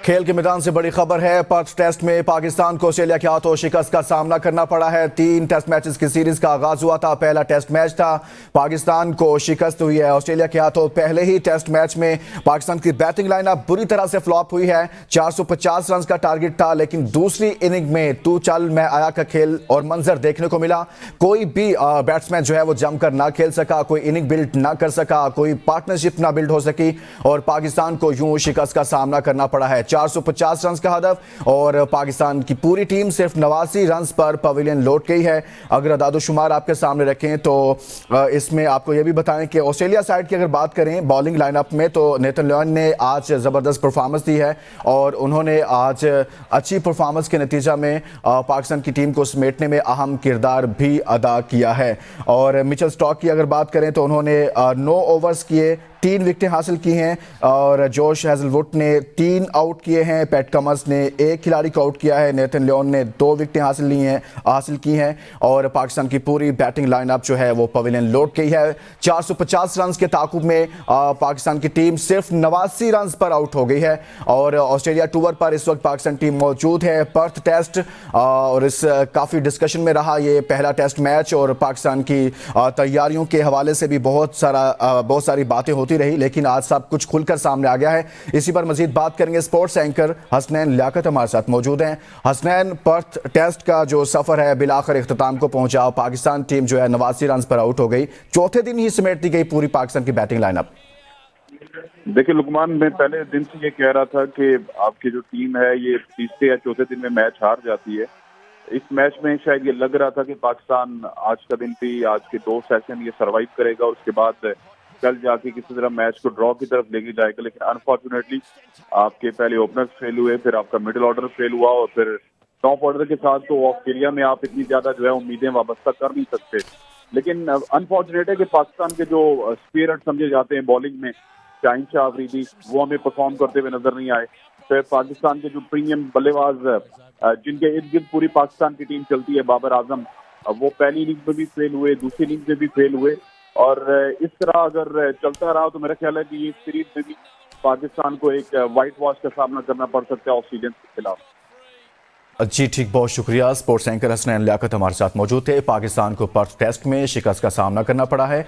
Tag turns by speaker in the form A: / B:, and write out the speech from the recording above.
A: खेल के मैदान से बड़ी खबर है। पर्थ टेस्ट में पाकिस्तान को ऑस्ट्रेलिया के हाथों शिकस्त का सामना करना पड़ा है। 3 टेस्ट मैचेस की सीरीज का आगाज हुआ था। पहला टेस्ट मैच था, पाकिस्तान को शिकस्त हुई है ऑस्ट्रेलिया के हाथों। पहले ही टेस्ट मैच में पाकिस्तान की बैटिंग लाइनअप बुरी तरह से फ्लॉप हुई है। 450 रन का टारगेट था, लेकिन दूसरी इनिंग में तू चल मैं आया का खेल और मंजर देखने को मिला। कोई भी बैट्समैन जो है वो जमकर ना खेल सका, कोई इनिंग बिल्ड ना कर सका, कोई पार्टनरशिप ना बिल्ड हो सकी और पाकिस्तान को यूं शिकस्त का सामना करना पड़ा है। 450 रन का हदफ और पाकिस्तान की पूरी टीम सिर्फ 89 रन पर पवेलियन लौट गई है। अगर अदादुशुमार आपके सामने रखें तो इसमें आपको यह भी बताएं कि ऑस्ट्रेलिया साइड की अगर बात करें बॉलिंग लाइनअप में, तो नेथन लियोन ने आज ज़बरदस्त परफॉर्मेंस दी है और उन्होंने आज अच्छी परफॉर्मेंस के नतीजा में पाकिस्तान की टीम को समेटने में अहम किरदार भी अदा किया है। और मिचेल स्टॉक की अगर बात करें तो उन्होंने 9 ओवर्स किए, 3 विकेटें हासिल की हैं और जोश हेजलवुड ने 3 आउट किए हैं। पैट कमंस ने 1 खिलाड़ी को आउट किया है। नेथन लियोन ने 2 विकेटें हासिल की हैं और पाकिस्तान की पूरी बैटिंग लाइनअप जो है वो पवेलियन लौट गई है। 450 रन के ताकुब में पाकिस्तान की टीम सिर्फ 89 रन पर आउट हो गई है और ऑस्ट्रेलिया टूर पर इस वक्त पाकिस्तान टीम मौजूद है। पर्थ टेस्ट और इस काफ़ी डिस्कशन में रहा ये पहला टेस्ट मैच और पाकिस्तान की तैयारियों के हवाले से भी बहुत सारी बातें होती रही, लेकिन आज सब कुछ खुलकर सामने आ गया है। इसी पर मजीद बात करेंगे। स्पोर्ट्स एंकर हसनैन लियाकत हमारे साथ मौजूद हैं। हसनैन, पर्थ टेस्ट का जो सफर है बिलाखिर इख्तिताम को पहुंचा। पाकिस्तान टीम जो है 89 रन पर आउट हो गई। चौथे दिन ही समेट दी गई पूरी पाकिस्तान की बैटिंग लाइनअप।
B: देखिए लुकमान, मैं पहले दिन से ये कह रहा था कि आपकी जो टीम है ये तीसरे या चौथे दिन में मैच हार जाती है। इस मैच में शायद ये लग रहा था कि पाकिस्तान आज का दिन भी, आज के 2 सेशन ये सरवाइव करेगा और उसके बाद कल जाके किसी तरह मैच को ड्रॉ की तरफ लेके जाएगा। लेकिन अनफॉर्चुनेटली आपके पहले ओपनर्स फेल हुए, फिर आपका मिडिल ऑर्डर फेल हुआ और फिर टॉप ऑर्डर के साथ तो ऑस्ट्रेलिया में आप इतनी ज्यादा जो है उम्मीदें वाबस्ता कर नहीं सकते। लेकिन अनफॉर्चुनेट है कि पाकिस्तान के जो स्पिरिट समझे जाते हैं बॉलिंग में, शाहीन शाह अफरीदी, वो हमें परफॉर्म करते हुए नजर नहीं आए। फिर पाकिस्तान के जो प्रीमियम बल्लेबाज जिनके इर्द गिर्द पूरी पाकिस्तान की टीम चलती है, बाबर आजम, वो पहली इनिंग में भी फेल हुए, दूसरी इनिंग में भी फेल हुए और इस तरह अगर चलता रहा तो मेरा ख्याल है कि ये सीरीज में भी पाकिस्तान को एक व्हाइट वॉश का सामना करना पड़ सकता है ऑस्ट्रेलियन के खिलाफ।
A: जी ठीक, बहुत शुक्रिया। स्पोर्ट्स एंकर हसनैन लियाकत हमारे साथ मौजूद थे। पाकिस्तान को पर्थ टेस्ट में शिकस्त का सामना करना पड़ा है।